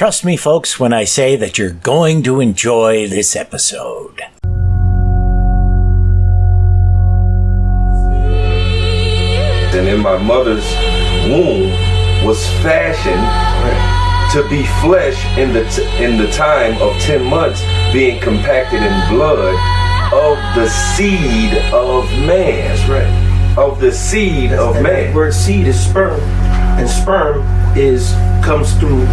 Trust me, folks, when I say that you're going to enjoy this episode. And in my mother's womb was fashioned to be flesh in the time of 10 months, being compacted in blood of the seed of man. That's right. Of the seed of man. The word seed is sperm, and sperm comes through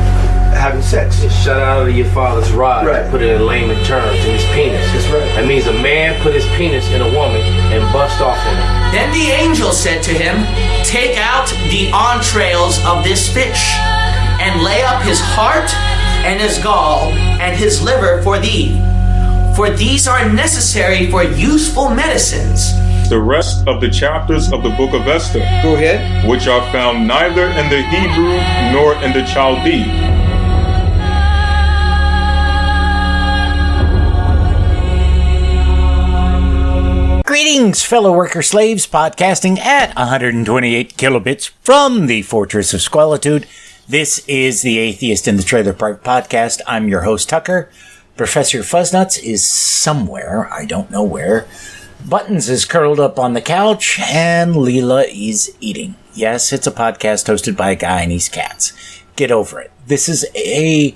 having sex. It's shut out of your father's rod, right. Put it in layman terms, in his penis. That's right. That means a man put his penis in a woman and bust off in it. Then the angel said to him, "Take out the entrails of this fish, and lay up his heart and his gall and his liver for thee. For these are necessary for useful medicines." The rest of the chapters of the Book of Esther, Go ahead. which are found neither in the Hebrew nor in the Chaldee. Greetings, fellow worker slaves, podcasting at 128 kilobits from the Fortress of Squalitude. This is the Atheist in the Trailer Park podcast. I'm your host, Tucker. Professor Fuzznuts is somewhere, I don't know where. Buttons is curled up on the couch, and Leela is eating. Yes, it's a podcast hosted by a guy and his cats. Get over it. This is a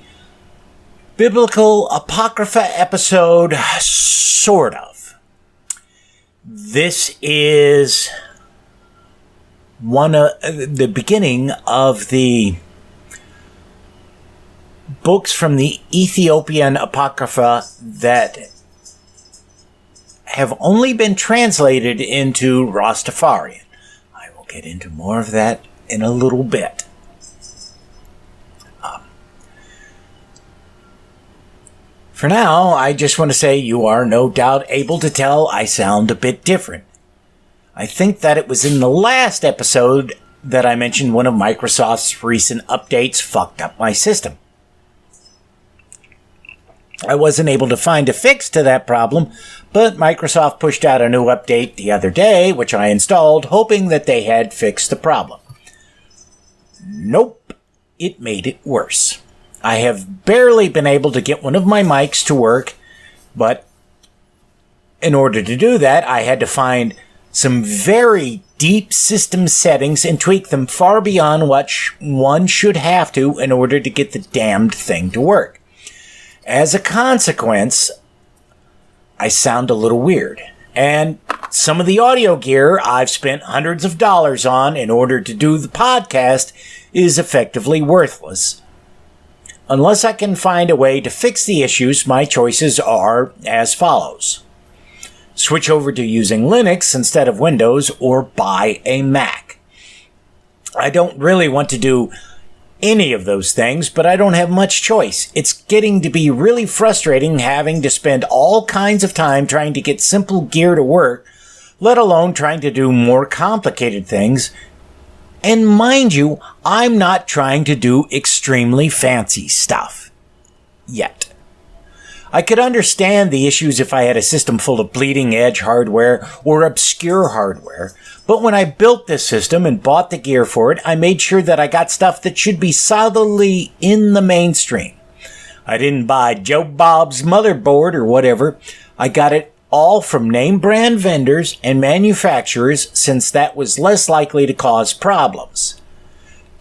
biblical Apocrypha episode, sort of. This is one of the beginning of the books from the Ethiopian Apocrypha that have only been translated into Rastafarian. I will get into more of that in a little bit. For now, I just want to say you are no doubt able to tell I sound a bit different. I think that it was in the last episode that I mentioned one of Microsoft's recent updates fucked up my system. I wasn't able to find a fix to that problem, but Microsoft pushed out a new update the other day, which I installed, hoping that they had fixed the problem. Nope, it made it worse. I have barely been able to get one of my mics to work, but in order to do that, I had to find some very deep system settings and tweak them far beyond what one should have to in order to get the damned thing to work. As a consequence, I sound a little weird, and some of the audio gear I've spent hundreds of dollars on in order to do the podcast is effectively worthless. Unless I can find a way to fix the issues, my choices are as follows. Switch over to using Linux instead of Windows, or buy a Mac. I don't really want to do any of those things, but I don't have much choice. It's getting to be really frustrating having to spend all kinds of time trying to get simple gear to work, let alone trying to do more complicated things. And mind you, I'm not trying to do extremely fancy stuff. Yet. I could understand the issues if I had a system full of bleeding edge hardware or obscure hardware, but when I built this system and bought the gear for it, I made sure that I got stuff that should be solidly in the mainstream. I didn't buy Joe Bob's motherboard or whatever. I got it all from name brand vendors and manufacturers, since that was less likely to cause problems.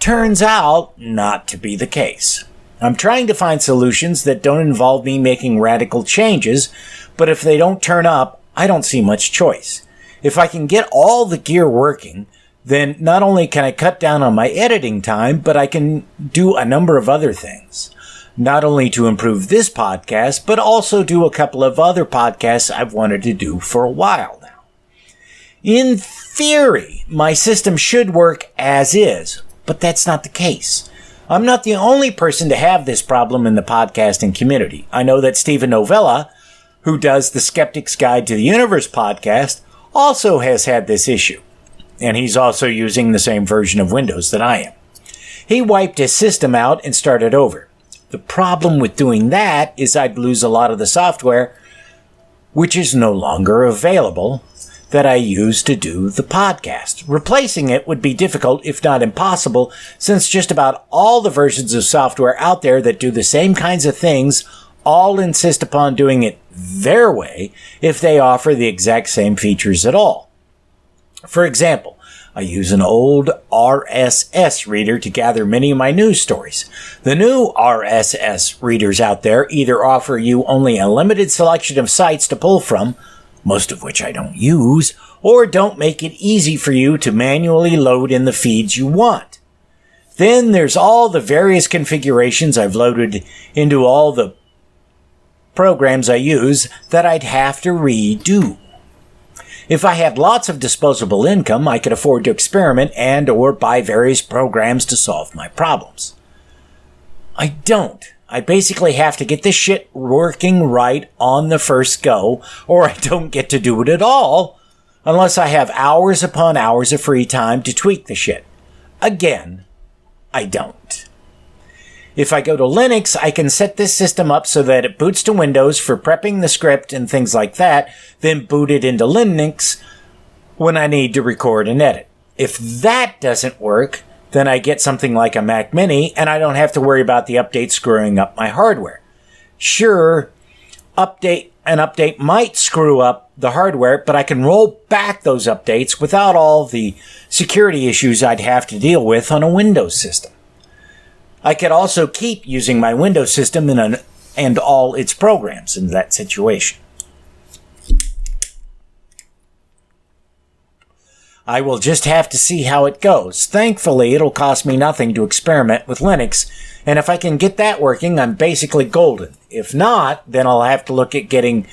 Turns out not to be the case. I'm trying to find solutions that don't involve me making radical changes, but if they don't turn up, I don't see much choice. If I can get all the gear working, then not only can I cut down on my editing time, but I can do a number of other things. Not only to improve this podcast, but also do a couple of other podcasts I've wanted to do for a while now. In theory, my system should work as is, but that's not the case. I'm not the only person to have this problem in the podcasting community. I know that Stephen Novella, who does the Skeptic's Guide to the Universe podcast, also has had this issue. And he's also using the same version of Windows that I am. He wiped his system out and started over. The problem with doing that is I'd lose a lot of the software, which is no longer available. that I use to do the podcast. Replacing it would be difficult, if not impossible, since just about all the versions of software out there that do the same kinds of things all insist upon doing it their way if they offer the exact same features at all. For example, I use an old RSS reader to gather many of my news stories. The new RSS readers out there either offer you only a limited selection of sites to pull from, most of which I don't use, or don't make it easy for you to manually load in the feeds you want. Then there's all the various configurations I've loaded into all the programs I use that I'd have to redo. If I had lots of disposable income, I could afford to experiment and or buy various programs to solve my problems. I don't. I basically have to get this shit working right on the first go, or I don't get to do it at all, unless I have hours upon hours of free time to tweak the shit. Again, I don't. If I go to Linux, I can set this system up so that it boots to Windows for prepping the script and things like that, then boot it into Linux when I need to record and edit. If that doesn't work, then I get something like a Mac Mini, and I don't have to worry about the update screwing up my hardware. Sure, an update might screw up the hardware, but I can roll back those updates without all the security issues I'd have to deal with on a Windows system. I could also keep using my Windows system and all its programs in that situation. I will just have to see how it goes. Thankfully, it'll cost me nothing to experiment with Linux, and if I can get that working, I'm basically golden. If not, then I'll have to look at getting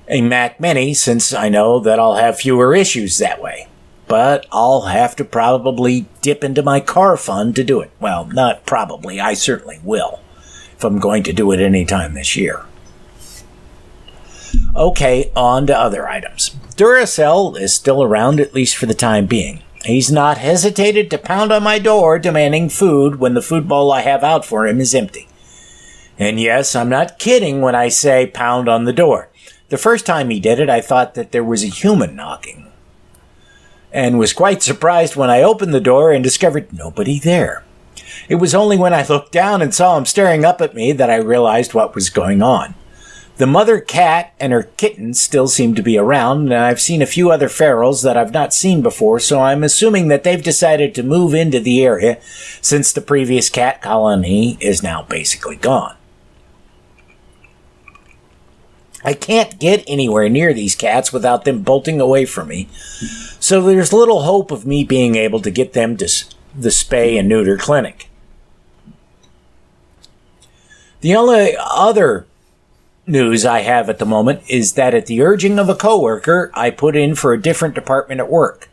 a Mac Mini, since I know that I'll have fewer issues that way. But I'll have to probably dip into my car fund to do it. Well, not probably, I certainly will, if I'm going to do it anytime this year. Okay, on to other items. Duracell is still around, at least for the time being. He's not hesitated to pound on my door demanding food when the food bowl I have out for him is empty. And yes, I'm not kidding when I say pound on the door. The first time he did it, I thought that there was a human knocking, and was quite surprised when I opened the door and discovered nobody there. It was only when I looked down and saw him staring up at me that I realized what was going on. The mother cat and her kittens still seem to be around, and I've seen a few other ferals that I've not seen before, so I'm assuming that they've decided to move into the area since the previous cat colony is now basically gone. I can't get anywhere near these cats without them bolting away from me, so there's little hope of me being able to get them to the spay and neuter clinic. The only other news I have at the moment is that at the urging of a coworker, I put in for a different department at work.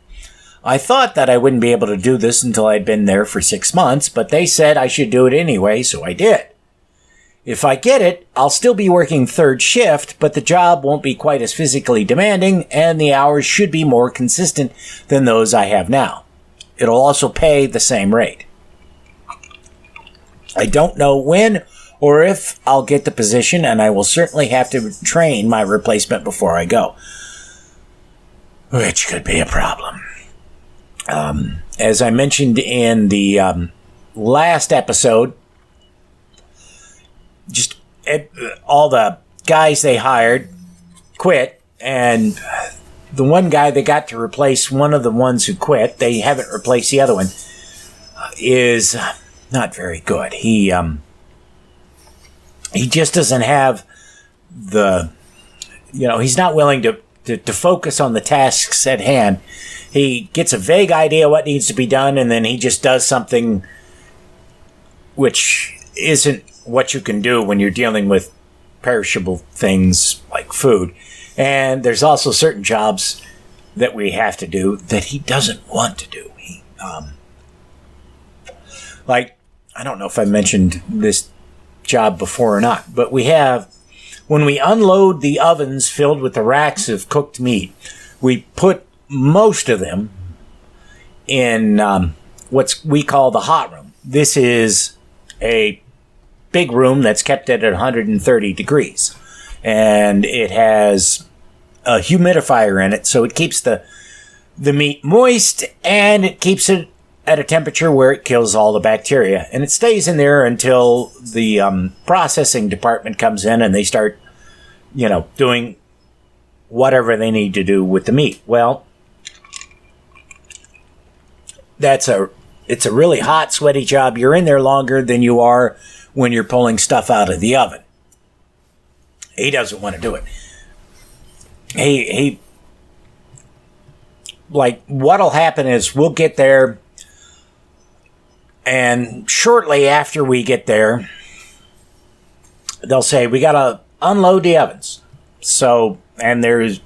I thought that I wouldn't be able to do this until I'd been there for 6 months, but they said I should do it anyway, so I did. If I get it, I'll still be working third shift, but the job won't be quite as physically demanding, and the hours should be more consistent than those I have now. It'll also pay the same rate. I don't know when or if I'll get the position, and I will certainly have to train my replacement before I go, which could be a problem. As I mentioned in the last episode, just all the guys they hired quit, and the one guy they got to replace one of the ones who quit, they haven't replaced the other one, is not very good. He just doesn't have the, he's not willing to focus on the tasks at hand. He gets a vague idea what needs to be done, and then he just does something which isn't what you can do when you're dealing with perishable things like food. And there's also certain jobs that we have to do that he doesn't want to do. I don't know if I mentioned this job before or not, but when we unload the ovens filled with the racks of cooked meat, we put most of them in what we call the hot room. This is a big room that's kept at 130 degrees, and it has a humidifier in it, so it keeps the meat moist, and it keeps it at a temperature where it kills all the bacteria. And it stays in there until the processing department comes in and they start, doing whatever they need to do with the meat. Well, it's a really hot, sweaty job. You're in there longer than you are when you're pulling stuff out of the oven. He doesn't want to do it. He like, what'll happen is we'll get there, and shortly after we get there, they'll say, we gotta unload the ovens. So, and there's,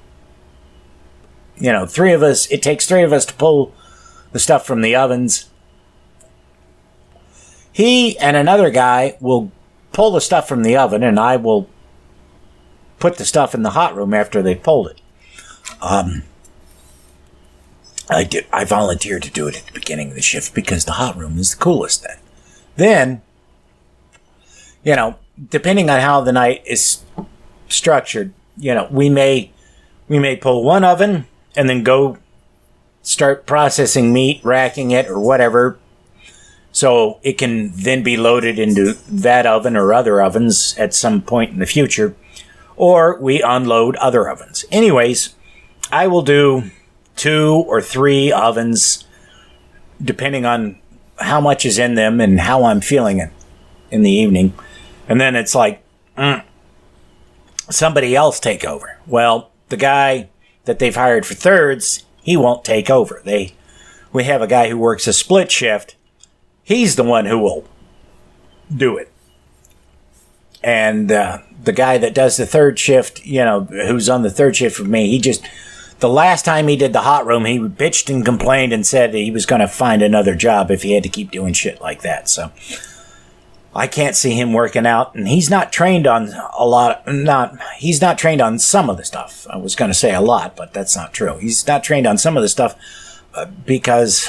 three of us, it takes three of us to pull the stuff from the ovens. He and another guy will pull the stuff from the oven, and I will put the stuff in the hot room after they pulled it. I volunteered to do it at the beginning of the shift because the hot room is the coolest then. Then, depending on how the night is structured, we may pull one oven and then go start processing meat, racking it or whatever, so it can then be loaded into that oven or other ovens at some point in the future, or we unload other ovens. Anyways, I will do 2 or 3 ovens, depending on how much is in them and how I'm feeling it in the evening. And then it's like, somebody else take over. Well, the guy that they've hired for thirds, he won't take over. We have a guy who works a split shift. He's the one who will do it. And the guy that does the third shift, who's on the third shift with me, the last time he did the hot room, he bitched and complained and said he was going to find another job if he had to keep doing shit like that. So I can't see him working out, and he's not trained on he's not trained on some of the stuff. I was going to say a lot, but that's not true. He's not trained on some of the stuff because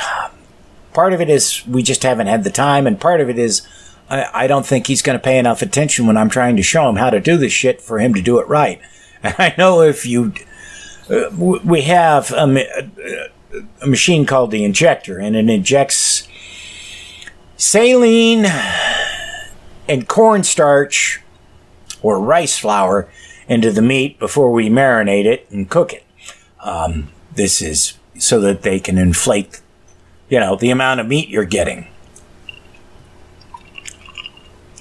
part of it is we just haven't had the time, and part of it is I don't think he's going to pay enough attention when I'm trying to show him how to do this shit for him to do it right. And I know if you... we have a machine called the injector, and it injects saline and cornstarch or rice flour into the meat before we marinate it and cook it. This is so that they can inflate, the amount of meat you're getting.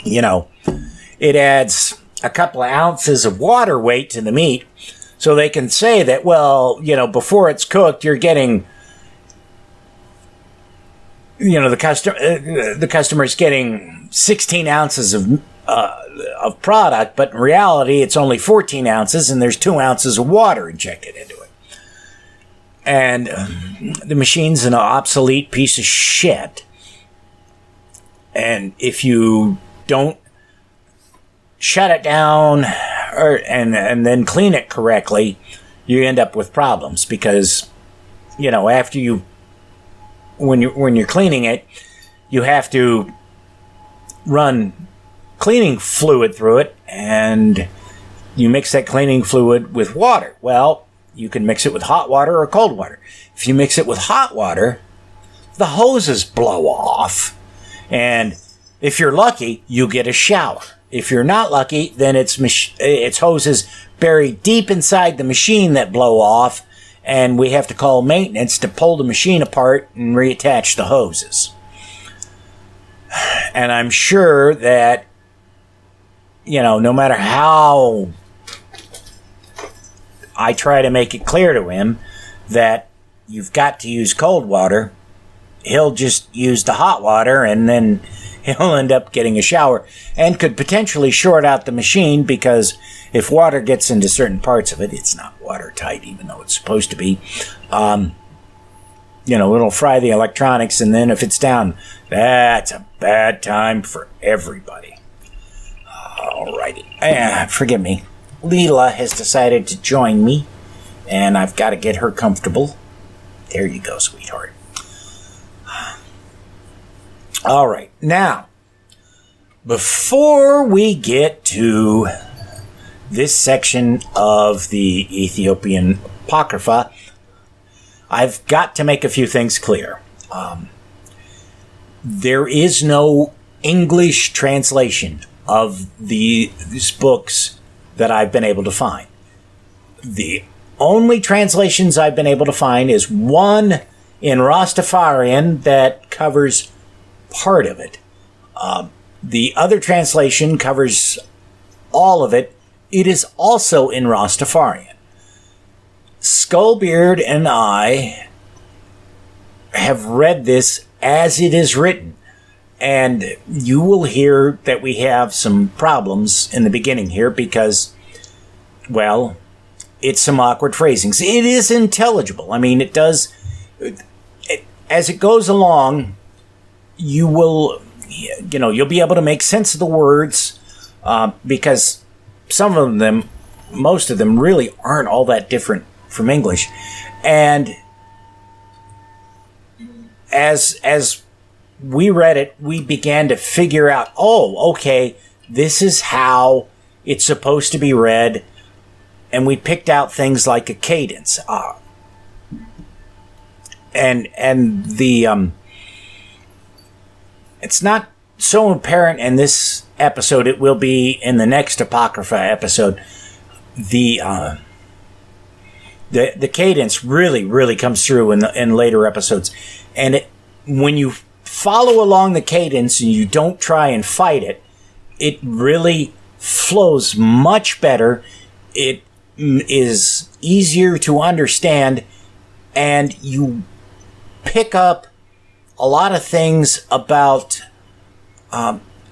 It adds a couple of ounces of water weight to the meat, so they can say that, before it's cooked, you're getting, the customer's getting 16 ounces of product, but in reality, it's only 14 ounces, and there's 2 ounces of water injected into it. And the machine's an obsolete piece of shit. And if you don't shut it down and then clean it correctly, you end up with problems because, after when you're cleaning it, you have to run cleaning fluid through it, and you mix that cleaning fluid with water. Well, you can mix it with hot water or cold water. If you mix it with hot water, the hoses blow off, and if you're lucky, you get a shower. If you're not lucky, then it's hoses buried deep inside the machine that blow off, and we have to call maintenance to pull the machine apart and reattach the hoses. And I'm sure that, no matter how I try to make it clear to him that you've got to use cold water, he'll just use the hot water, and then he'll end up getting a shower and could potentially short out the machine because if water gets into certain parts of it, it's not watertight, even though it's supposed to be. It'll fry the electronics, and then if it's down, that's a bad time for everybody. Alrighty. Forgive me. Leela has decided to join me, and I've got to get her comfortable. There you go, sweetheart. All right. Now, before we get to this section of the Ethiopian Apocrypha, I've got to make a few things clear. There is no English translation of these books that I've been able to find. The only translations I've been able to find is one in Rastafarian that covers part of it. The other translation covers all of it. It is also in Rastafarian. Skullbeard and I have read this as it is written, and you will hear that we have some problems in the beginning here because, well, it's some awkward phrasings. It is intelligible. I mean, it does, as it goes along, you'll be able to make sense of the words, because some of them, most of them really aren't all that different from English. And as we read it, we began to figure out, oh, okay, this is how it's supposed to be read. And we picked out things like a cadence. It's not so apparent in this episode. It will be in the next Apocrypha episode. The cadence really comes through in later episodes, and when you follow along the cadence and you don't try and fight it, it really flows much better. It is easier to understand, and you pick up a lot of things about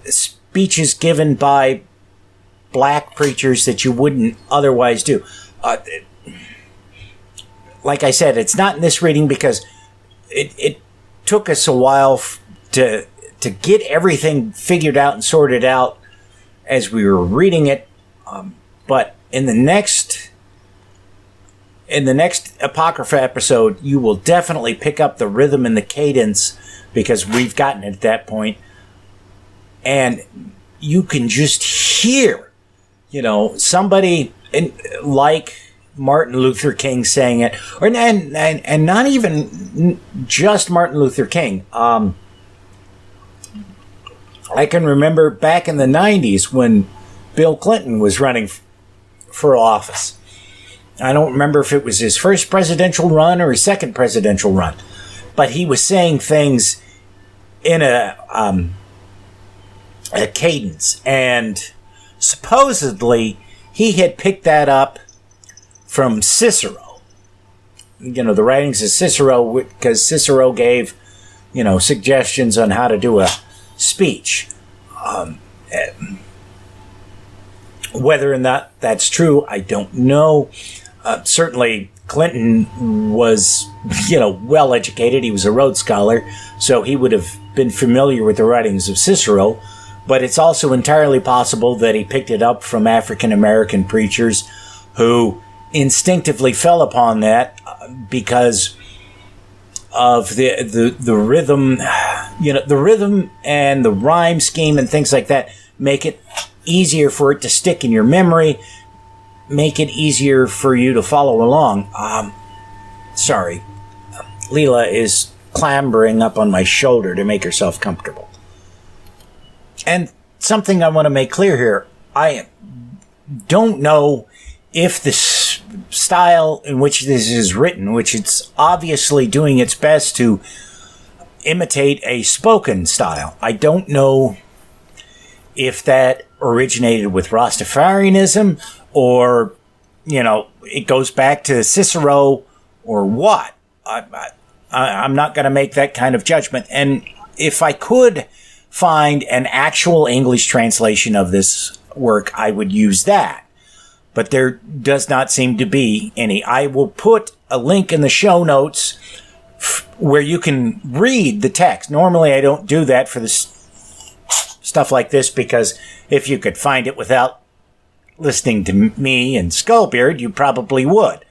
speeches given by black preachers that you wouldn't otherwise do. Like I said, it's not in this reading because it took us a while to get everything figured out and sorted out as we were reading it. But in the next Apocrypha episode, you will definitely pick up the rhythm and the cadence because we've gotten it at that point. And you can just hear, somebody like Martin Luther King saying it, and not even just Martin Luther King. I can remember back in the 90s when Bill Clinton was running for office. I don't remember if it was his first presidential run or his second presidential run, but he was saying things in a cadence, and supposedly he had picked that up from Cicero. The writings of Cicero, because Cicero gave, suggestions on how to do a speech. Whether or not that's true, I don't know. Certainly, Clinton was, well educated. He was a Rhodes Scholar, so he would have been familiar with the writings of Cicero. But it's also entirely possible that he picked it up from African American preachers who instinctively fell upon that because of the rhythm, the rhythm and the rhyme scheme and things like that make it easier for it to stick in your memory, make it easier for you to follow along. Sorry, Leela is clambering up on my shoulder to make herself comfortable. And something I want to make clear here, I don't know if the style in which this is written, which it's obviously doing its best to imitate a spoken style, I don't know if that originated with Rastafarianism or, it goes back to Cicero or what. I'm not going to make that kind of judgment. And if I could find an actual English translation of this work, I would use that. But there does not seem to be any. I will put a link in the show notes where you can read the text. Normally I don't do that for this stuff like this because if you could find it without listening to me and Skullbeard, you probably would.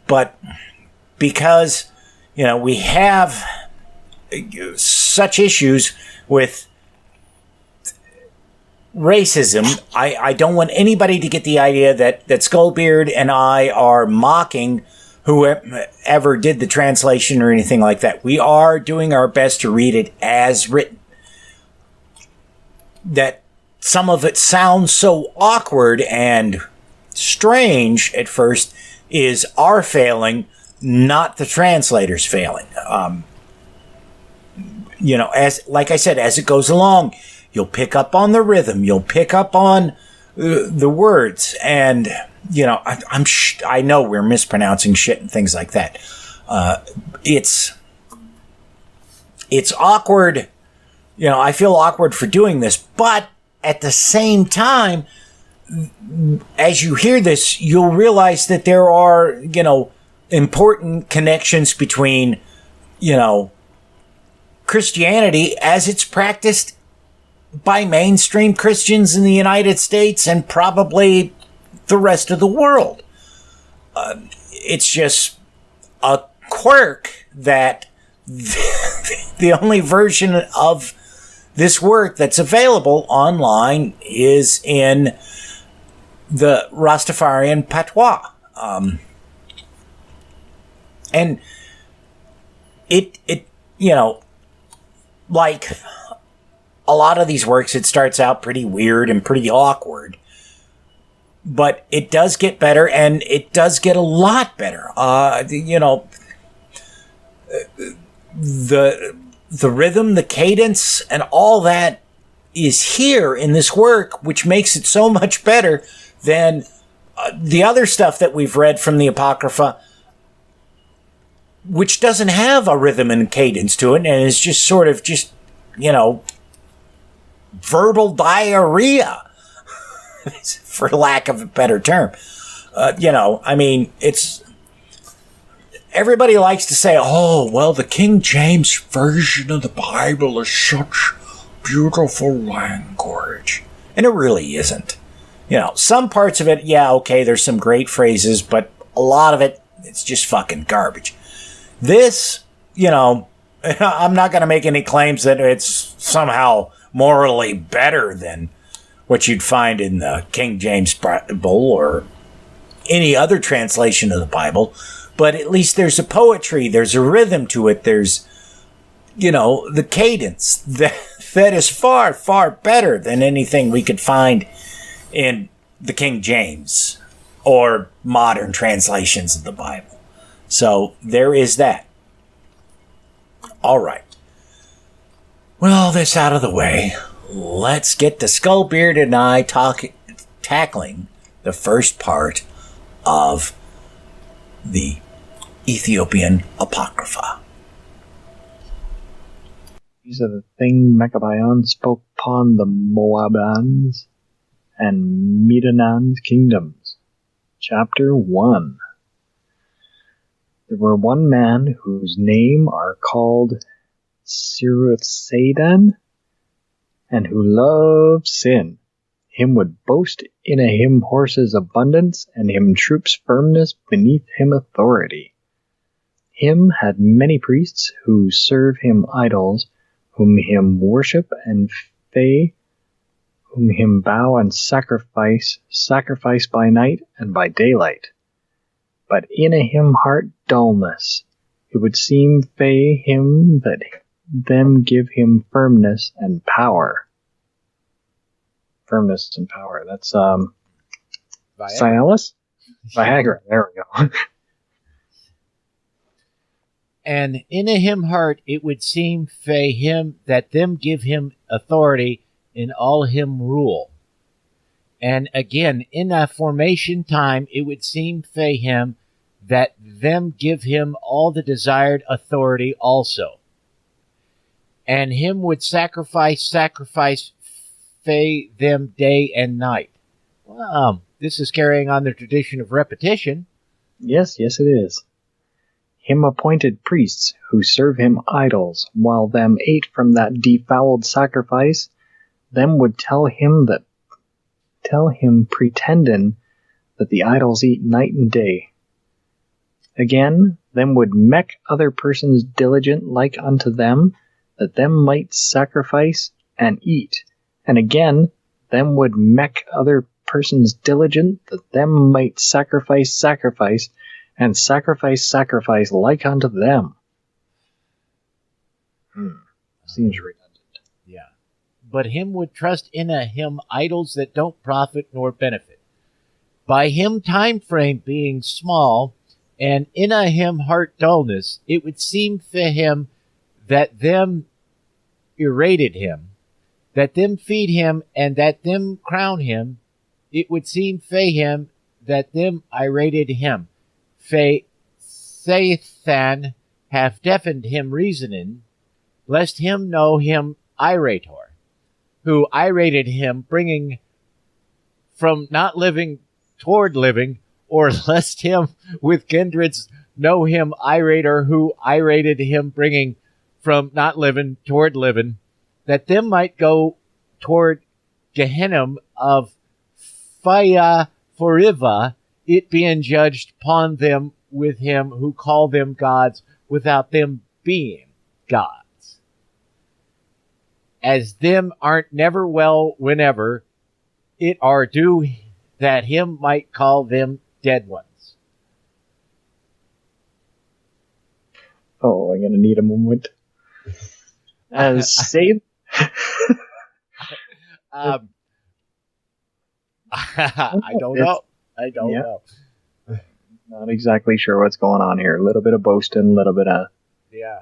But because, we have such issues with racism. I don't want anybody to get the idea that Skullbeard and I are mocking whoever did the translation or anything like that. We are doing our best to read it as written. That some of it sounds so awkward and strange at first is our failing, not the translator's failing. As like I said, as it goes along, you'll pick up on the rhythm, you'll pick up on the words, and I know we're mispronouncing shit and things like that. It's awkward. I feel awkward for doing this, but at the same time, as you hear this, you'll realize that there are, important connections between, Christianity as it's practiced by mainstream Christians in the United States and probably the rest of the world. It's just a quirk that the only version of this work that's available online is in the Rastafarian patois. And it like a lot of these works, it starts out pretty weird and pretty awkward, but it does get better, and it does get a lot better. The rhythm, the cadence, and all that is here in this work, which makes it so much better than the other stuff that we've read from the Apocrypha, which doesn't have a rhythm and cadence to it, and is just sort of verbal diarrhea, for lack of a better term. It's... Everybody likes to say, oh, well, the King James Version of the Bible is such beautiful language. And it really isn't. Some parts of it, yeah, okay, there's some great phrases, but a lot of it, it's just fucking garbage. This, I'm not going to make any claims that it's somehow morally better than what you'd find in the King James Bible or any other translation of the Bible. But at least there's a poetry, there's a rhythm to it, there's, the cadence that is far, far better than anything we could find in the King James or modern translations of the Bible. So there is that. All right. Well, this out of the way, let's get to Skullbeard and I tackling the first part of the Ethiopian Apocrypha. These are the things Meqabyan spoke upon the Moabans and Midian's kingdoms. Chapter 1. There were one man whose name are called Sirutsadan, and who loved sin. Him would boast in a him horses abundance, and him troops firmness beneath him authority. Him had many priests who serve him idols, whom him worship, and fey, whom him bow and sacrifice by night and by daylight. But in a him heart dullness, it would seem fey him that them give him firmness and power. Firmness and power. That's Cialis? Viagra. There we go. And in a him heart it would seem fey him that them give him authority in all him rule. And again, in a formation time it would seem fey him that them give him all the desired authority also. And him would sacrifice fey them day and night. Well, this is carrying on the tradition of repetition. Yes, it is. Him appointed priests who serve him idols, while them ate from that defouled sacrifice, them would tell him pretending that the idols eat night and day. Again, them would make other persons diligent like unto them, that them might sacrifice and eat. And again, them would make other persons diligent, that them might sacrifice and sacrifice like unto them. Seems redundant. Yeah. But him would trust in him idols that don't profit nor benefit. By him time frame being small, and in him heart dullness, it would seem for him that them irrated him, that them feed him, and that them crown him. It would seem for him that them irated him. Satan have deafened him reasoning, lest him know him irator, who irated him, bringing from not living toward living, or lest him with kindreds know him irator, who irated him, bringing from not living toward living, that them might go toward Gehenna of fire forever, it being judged upon them with him who call them gods without them being gods. As them aren't never well whenever, it are due that him might call them dead ones. Oh, I'm gonna need a moment. As save. I don't know. I don't know. Not exactly sure what's going on here. A little bit of boasting, a little bit of yeah.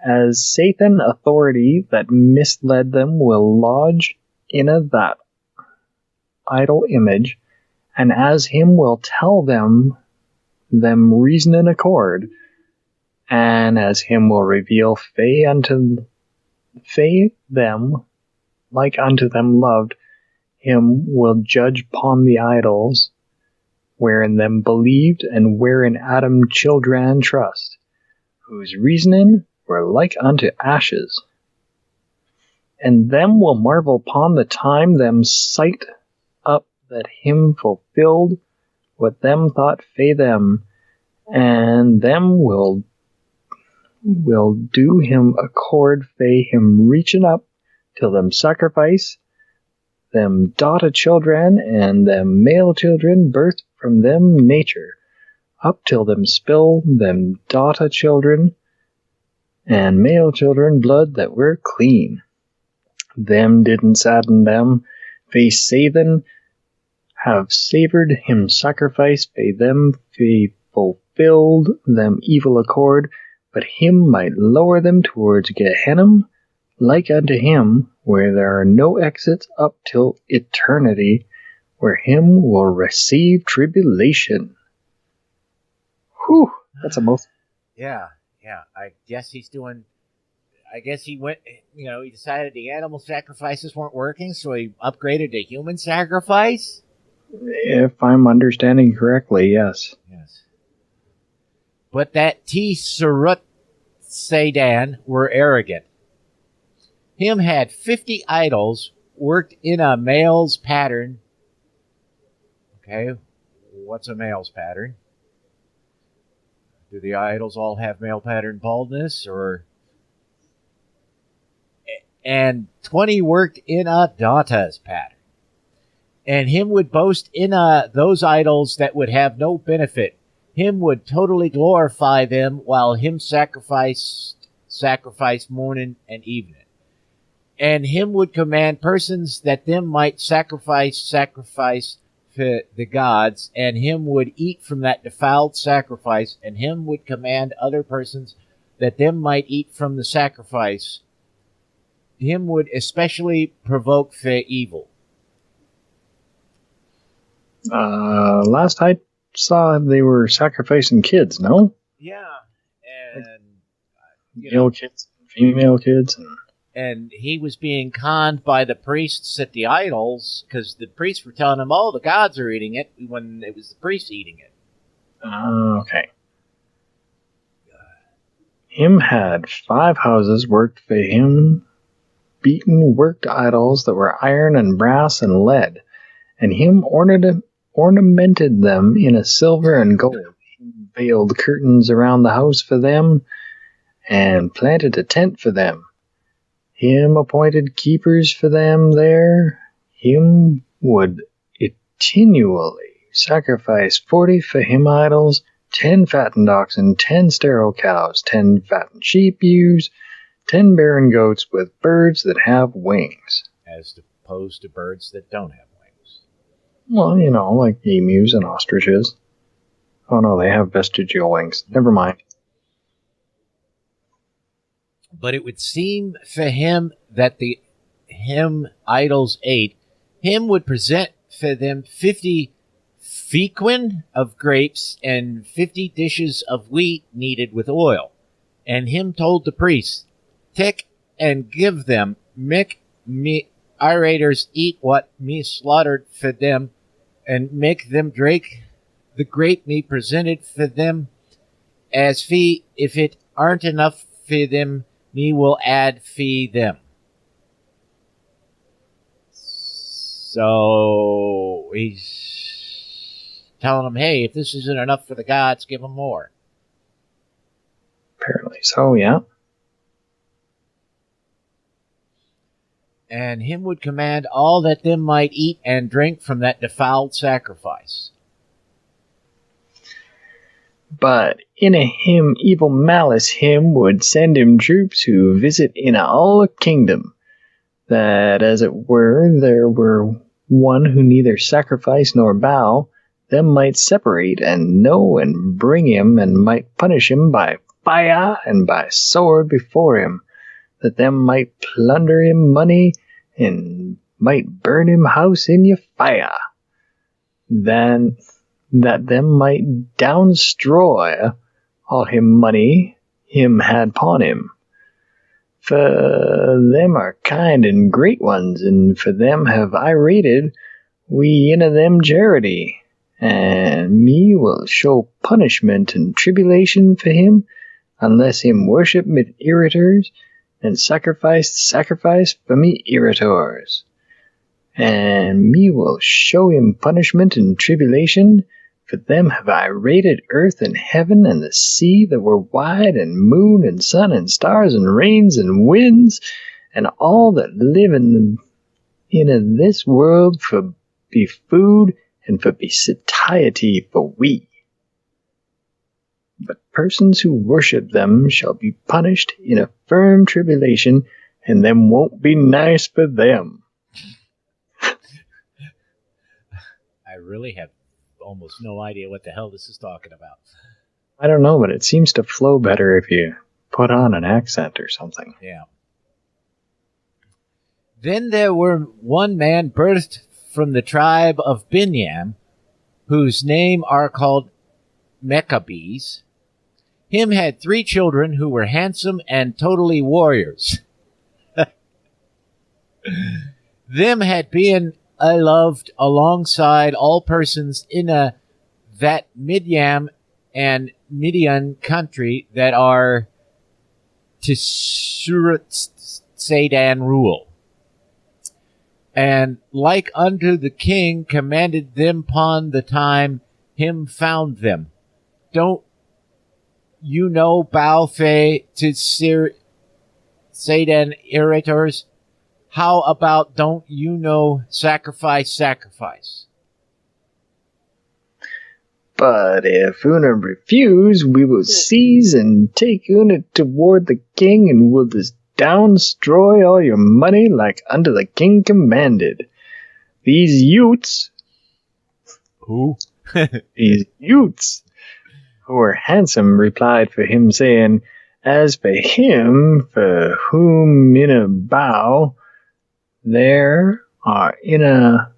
As Satan authority that misled them will lodge in that idol image, and as him will tell them reason in accord, and as him will reveal them like unto them loved, him will judge upon the idols wherein them believed, and wherein Adam children trust, whose reasoning were like unto ashes. And them will marvel upon the time them sight up that him fulfilled what them thought fae them, and them will do him accord fae him reaching up till them sacrifice them daughter children and them male children birthed from them nature, up till them spill them daughter children and male children blood that were clean. Them didn't sadden them, fae Satan have savored him sacrifice, fae them fae fulfilled them evil accord, but him might lower them towards Gehenna, like unto him, where there are no exits up till eternity, where him will receive tribulation. Whew, that's a mouthful. Yeah. I guess he went, he decided the animal sacrifices weren't working, so he upgraded to human sacrifice? If I'm understanding correctly, yes. Yes. But that T-Surut Sadan were arrogant. Him had 50 idols worked in a male's pattern. Okay, what's a male's pattern? Do the idols all have male pattern baldness, or? And 20 worked in a daughter's pattern. And him would boast in those idols that would have no benefit. Him would totally glorify them, while him sacrifice morning and evening. And him would command persons that them might sacrifice for the gods, and him would eat from that defiled sacrifice, and him would command other persons that them might eat from the sacrifice. Him would especially provoke for evil. Last I saw, they were sacrificing kids, no? Yeah, and male kids, female kids, and he was being conned by the priests at the idols, because the priests were telling him, "Oh, the gods are eating it," when it was the priests eating it. Okay. Him had 5 houses worked for him, beaten worked idols that were iron and brass and lead, and him ornamented them in a silver and gold. He veiled curtains around the house for them, and planted a tent for them. him appointed keepers for them there, him would continually sacrifice 40 for him idols, 10 fattened oxen, 10 sterile cows, 10 fattened sheep ewes, 10 barren goats with birds that have wings. As opposed to birds that don't have wings. Well, you know, like emus and ostriches. Oh no, they have vestigial wings. Never mind. But it would seem for him that the him idols ate, him would present for them 50 fequin of grapes and 50 dishes of wheat kneaded with oil. And him told the priests, take and give them, make me irators eat what me slaughtered for them, and make them drink the grape me presented for them, as fee, if it aren't enough for them, me will add fee them. So he's telling them, hey, if this isn't enough for the gods, give them more. Apparently so, yeah. And him would command all that them might eat and drink from that defiled sacrifice. But in a him evil malice him would send him troops who visit in all a kingdom, that as it were there were one who neither sacrifice nor bow, them might separate and know and bring him, and might punish him by fire and by sword before him, that them might plunder him money, and might burn him house in your fire. Then that them might downstroy all him money him had pawn him. For them are kind and great ones, and for them have I rated we in a them charity, and me will show punishment and tribulation for him, unless him worship mid irritors, and sacrifice for me irritors. And me will show him punishment and tribulation, for them have I rated earth and heaven and the sea that were wide, and moon and sun and stars and rains and winds, and all that live in this world for be food and for be satiety for we. But persons who worship them shall be punished in a firm tribulation, and them won't be nice for them. I really have almost no idea what the hell this is talking about. I don't know, but it seems to flow better if you put on an accent or something. Yeah. Then there were one man birthed from the tribe of Binyam, whose name are called Meqabies. Him had 3 children who were handsome and totally warriors. Them had been loved alongside all persons in that Midian and Midian country that are to Surat Sadan rule. And like unto the king commanded them upon the time him found them. Don't you know bow fe to Sadan irritors? How about don't you know sacrifice? But if Una refuse, we will seize and take Una toward the king, and will downstroy all your money like unto the king commanded. These youths... Who? These youths, who were handsome, replied for him, saying, as for him, for whom in a bow... there are in a...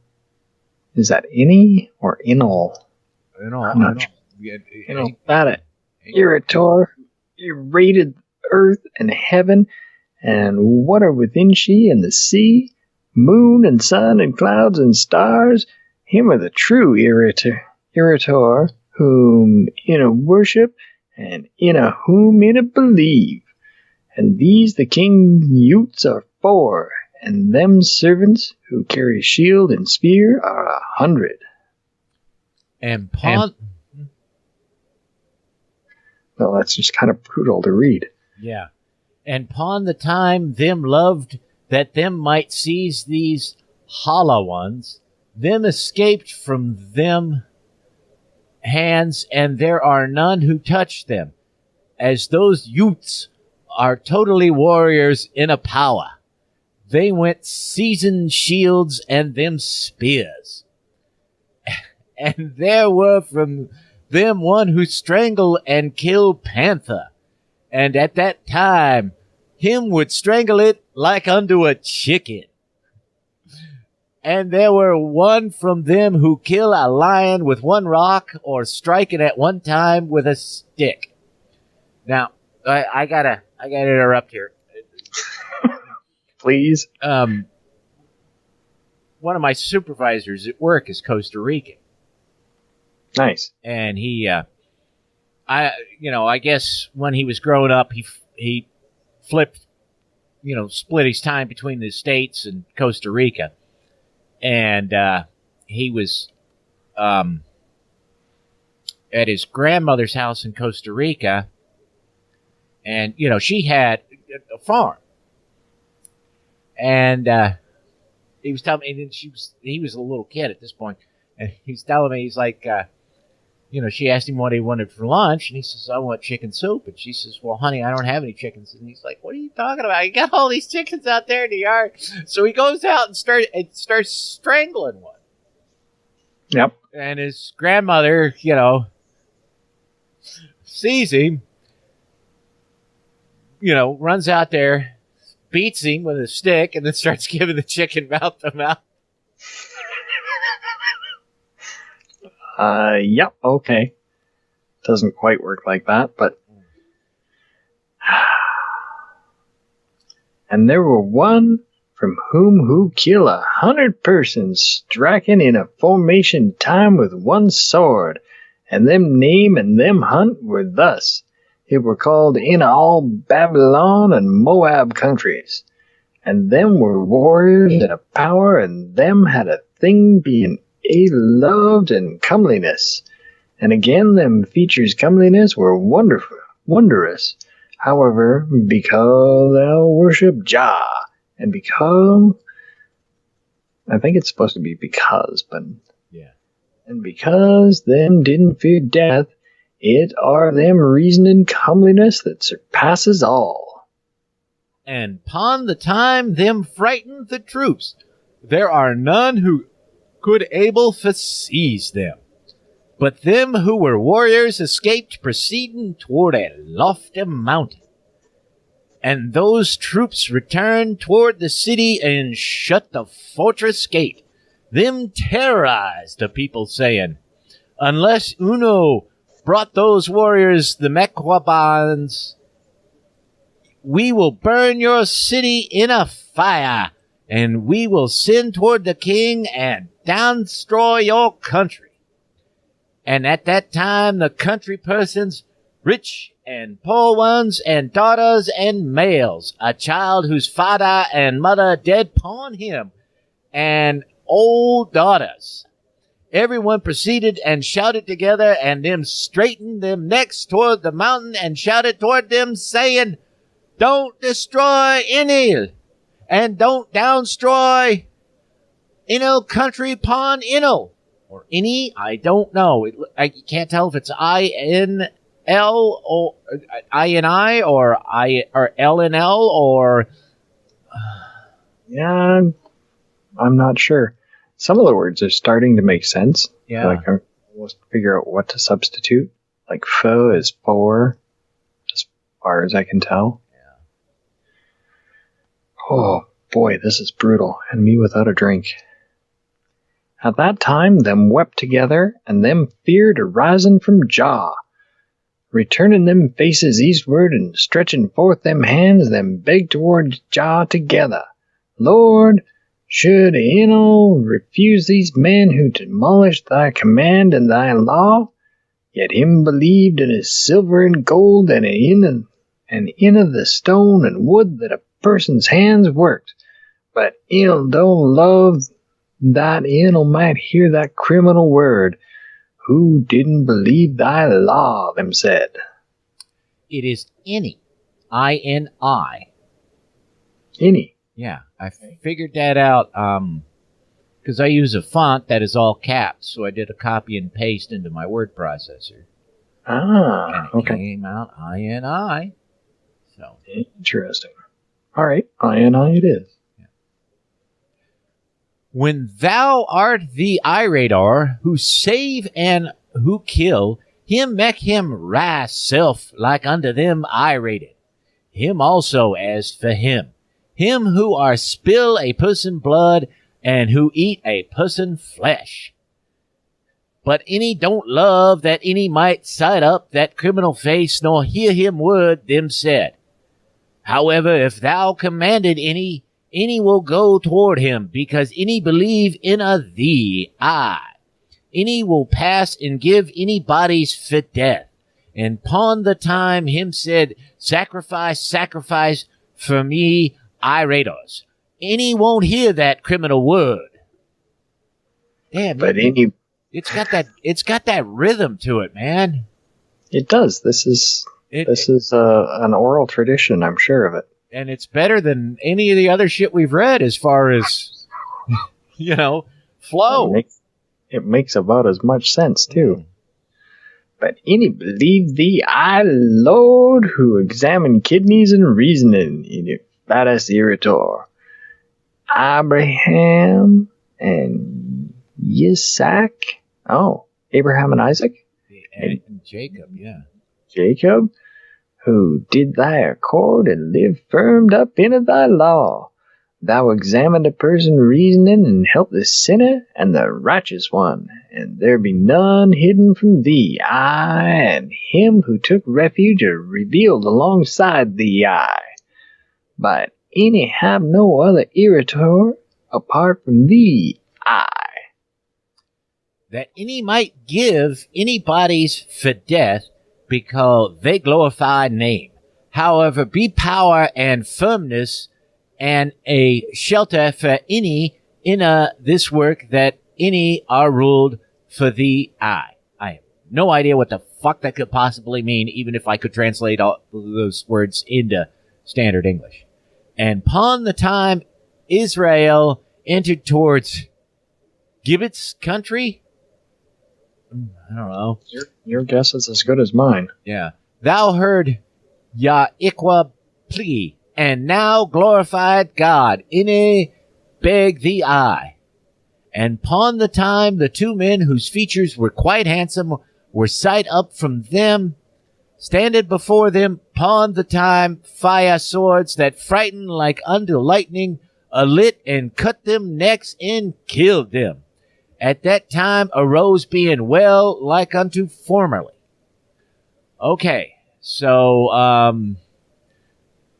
Is that any or inal? That irritor, irrated earth and heaven, and what are within she and the sea, moon and sun and clouds and stars, him are the true irritor, whom in a worship, and in a whom in a believe. And these the king youths are 4, and them servants who carry shield and spear are 100. And well, that's just kind of brutal to read. Yeah. And upon the time them loved that them might seize these hollow ones, them escaped from them hands, and there are none who touch them, as those youths are totally warriors in a power. They went seizing shields and them spears. And there were from them one who strangled and killed panther, and at that time him would strangle it like unto a chicken. And there were one from them who kill a lion with one rock, or strike it at one time with a stick. Now, I gotta interrupt here. Please. One of my supervisors at work is Costa Rican. Nice. And he, I guess when he was growing up, he flipped, split his time between the States and Costa Rica. And he was at his grandmother's house in Costa Rica, and she had a farm. And he was telling me, and he was a little kid at this point, and he's telling me, he's like, she asked him what he wanted for lunch, and he says, I want chicken soup. And she says, well, honey, I don't have any chickens. And he's like, what are you talking about? You got all these chickens out there in the yard. So he goes out and starts strangling one. Yep. And his grandmother, sees him, runs out there, beats him with a stick, and then starts giving the chicken mouth to mouth. Yep, okay. Doesn't quite work like that, but... And there were one from who kill 100 persons, striking in a formation time with one sword, and them name and them hunt were thus. It were called in all Babylon and Moab countries. And them were warriors in a power, and them had a thing being loved and comeliness. And again, them features comeliness were wondrous. However, because thou worship Jah, and because, I think it's supposed to be because, but yeah. And because them didn't fear death, it are them reasoning comeliness that surpasses all. And upon the time them frightened the troops, there are none who could able to seize them. But them who were warriors escaped, proceeding toward a lofty mountain. And those troops returned toward the city and shut the fortress gate. Them terrorized the people, saying, unless Uno brought those warriors the Meqabyans, we will burn your city in a fire, and we will send toward the king and destroy your country. And at that time the country persons, rich and poor ones, and daughters and males, a child whose father and mother dead upon him, and old daughters, everyone proceeded and shouted together, and them straightened them necks toward the mountain, and shouted toward them, saying, don't destroy any, and don't downstroy Inno country upon Inno. Or any, I don't know. I can't tell if it's I-N-L or I-N-I or L-N-L or... Yeah, I'm not sure. Some of the words are starting to make sense. Yeah. Like I almost figure out what to substitute. Like fo is for, as far as I can tell. Yeah. Oh boy, this is brutal. And me without a drink. At that time them wept together, and them feared arising from Jah. Returning them faces eastward, and stretching forth them hands, them begged toward Jah together. Lord, should Inno refuse these men who demolished thy command and thy law? Yet him believed in his silver and gold, and in of the stone and wood that a person's hands worked. But Inno don't love that Inno might hear that criminal word. Who didn't believe thy law, them said. It is any I-N-I. Any. Yeah, I figured that out because I use a font that is all caps, so I did a copy and paste into my word processor. Ah, And it okay. came out I-N-I. So Interesting. All right, I it is. when thou art the Irador, who save and who kill, him make him rise self like unto them Iraded. Him also as for him who are spill a person blood and who eat a person flesh. But any don't love that any might sight up that criminal face nor hear him word them said. However, if thou commanded any will go toward him, because any believe in a thee, any will pass and give any bodies for death. And pon the time him said, sacrifice for me, Iradors. Any won't hear that criminal word. Damn, But any, it's got that rhythm to it, man. it does. This is an oral tradition. I'm sure of it. And it's better than any of the other shit we've read as far as, flow. It makes about as much sense, too. But any believe thee, I, Lord, who examine kidneys and reasoning, in fatus irritor, Abraham and Isaac. Oh, Abraham and Isaac? And Jacob, yeah. Jacob, who did thy accord and live firmed up in thy law. Thou examined a person reasoning and help the sinner and the righteous one, and there be none hidden from thee. I and him who took refuge are revealed alongside thee. But any have no other irritor apart from thee. That any might give any bodies for death, because they glorify name. However, be power and firmness and a shelter for any in this work that any are ruled for thee. I have no idea what the fuck that could possibly mean, even if I could translate all those words into standard English. And upon the time Israel entered towards Gibbet's country, I don't know. Your guess is as good as mine. Yeah. Thou heard Yahweh plea, and now glorified God, in beg thee I. And pon the time the two men whose features were quite handsome were sight up from them, standed before them pon the time fire swords that frightened like unto lightning, lit and cut them necks and killed them. At that time arose being well like unto formerly. Okay, so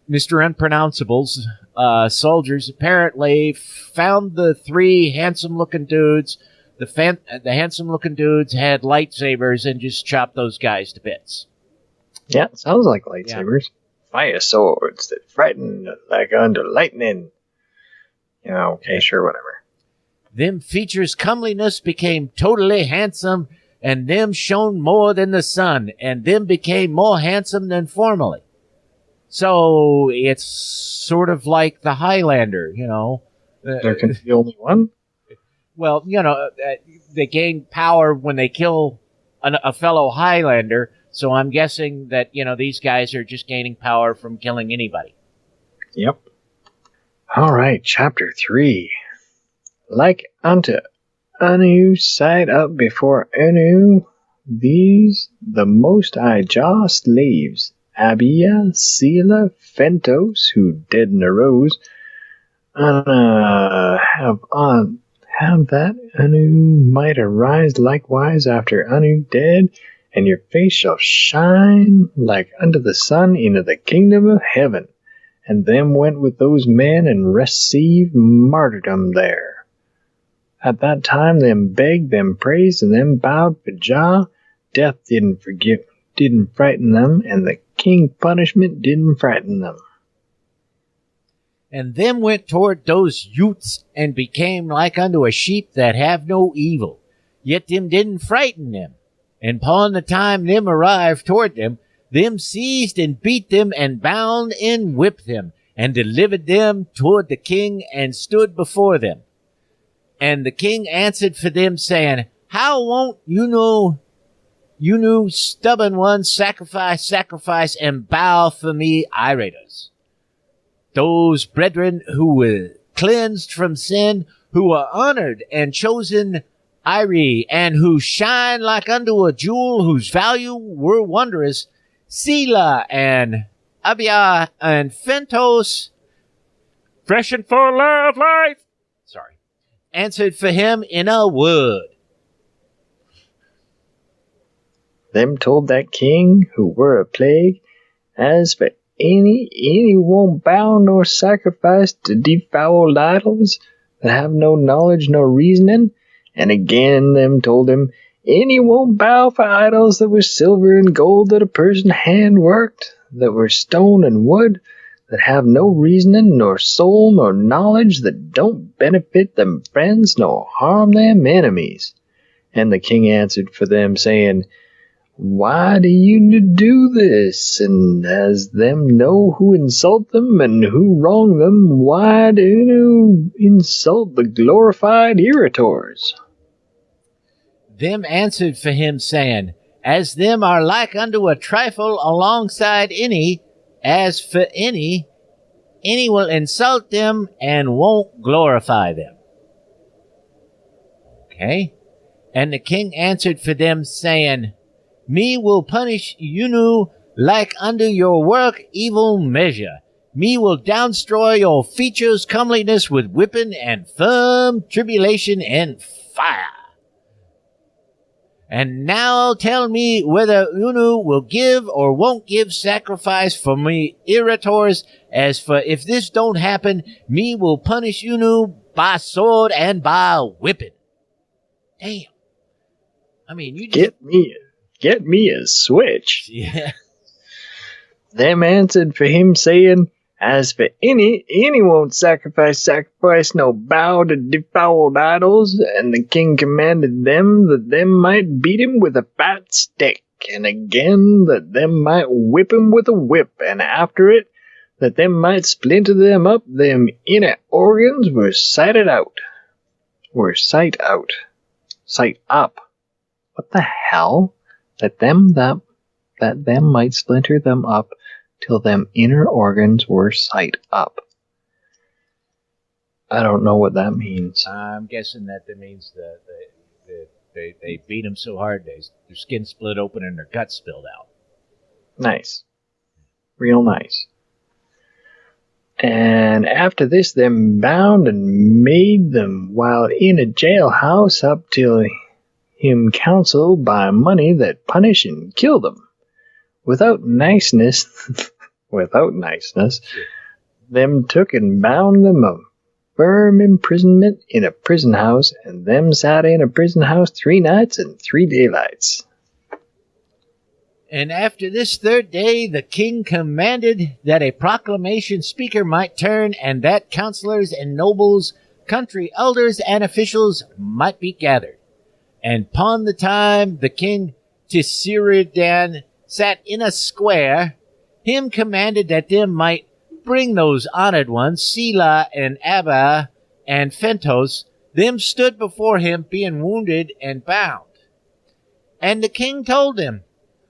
Mr. Unpronounceable's soldiers apparently found the three handsome-looking dudes. The handsome-looking dudes had lightsabers and just chopped those guys to bits. Yeah, it sounds like lightsabers. Yeah. Fire swords that frighten like under lightning. Okay, sure, whatever. Them features comeliness became totally handsome, and them shone more than the sun, and them became more handsome than formerly. So it's sort of like the Highlander, There can be only one? Well, they gain power when they kill a fellow Highlander, so I'm guessing that, these guys are just gaining power from killing anybody. Yep. All right, chapter 3. Like unto Anu side up before Anu, these the most I jaw slaves, Abia, Sela, Fentos, who dead and arose, have that Anu might arise likewise after Anu dead, and your face shall shine like unto the sun into the kingdom of heaven. And them went with those men and received martyrdom there. At that time, them begged, them praised, and them bowed for Jah. Death didn't frighten them, and the king punishment didn't frighten them. And them went toward those youths, and became like unto a sheep that have no evil. Yet them didn't frighten them. And upon the time them arrived toward them, them seized and beat them, and bound and whipped them, and delivered them toward the king, and stood before them. And the king answered for them, saying, How won't you stubborn ones sacrifice, and bow for me idols? Those brethren who were cleansed from sin, who are honored and chosen Iri, and who shine like unto a jewel, whose value were wondrous, Selah and Abia and Phentos, fresh and full of life, answered for him in a word. Them told that king, who were a plague, as for any won't bow nor sacrifice to defouled idols that have no knowledge nor reasoning. And again them told him, any won't bow for idols that were silver and gold that a person hand worked, that were stone and wood, that have no reasoning nor soul nor knowledge, that don't benefit them friends nor harm them enemies. And the king answered for them, saying, Why do you do this? And as them know who insult them and who wrong them, why do you insult the glorified irritors? Them answered for him, saying, As them are like unto a trifle alongside any, as for any will insult them and won't glorify them. Okay? And the king answered for them, saying, Me will punish you like unto your work evil measure. Me will downstroy your features comeliness with whipping and firm tribulation and fire. And now tell me whether Unu will give or won't give sacrifice for me irritors. As for if this don't happen, me will punish Unu by sword and by whipping. Damn. I mean, you just... Get me a switch. Yeah. Them answered for him, saying, As for any won't sacrifice no bow to defouled idols. And the king commanded them that them might beat him with a fat stick, and again that them might whip him with a whip, and after it that them might splinter them up. Them inner organs were sight up. What the hell? That them might splinter them up till them inner organs were sight up. I don't know what that means. I'm guessing that means that they beat him so hard their skin split open and their guts spilled out. Nice. Real nice. And after this, them bound and made them while in a jailhouse up till him counsel by money that punish and kill them. Without niceness, them took and bound them of firm imprisonment in a prison house, and them sat in a prison house 3 nights and 3 daylights. And after this 3rd day, the king commanded that a proclamation speaker might turn, and that counselors and nobles, country elders, and officials might be gathered. And upon the time the king Tisiridan sat in a square, him commanded that them might bring those honored ones, Selah and Abba and Phentos. Them stood before him, being wounded and bound. And the king told them,